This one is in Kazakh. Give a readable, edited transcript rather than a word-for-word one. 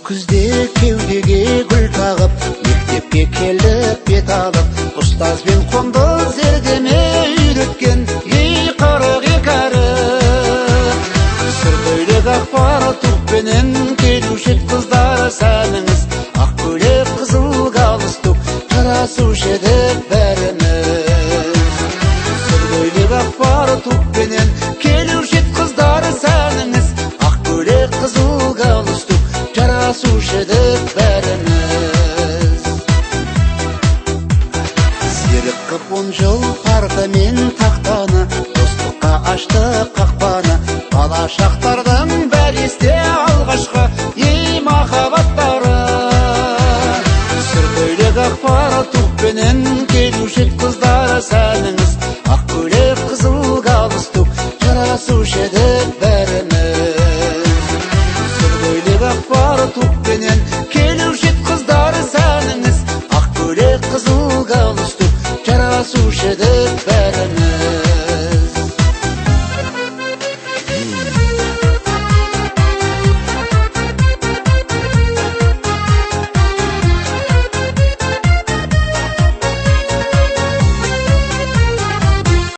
күзде кеудеге гүл тағып, мектепке келдік бет алып, ұстазбен қонды зердеме үйреткен ей қырық екі әріп. Сүр көйлек ақпар тұқпенен келуші қыздар сәніңіз, ақ көйлек қызыл галстук жарасушы едік бәріміз. Сүр көйлек ақпар тұқпенен келуші қыздар сәніңіз, ақ көйлек қызыл галстук жарасушы едік бәріміз. Серік қып 10 жыл парта мен тақтаны, достыққа ашты қақпаны, бала шақта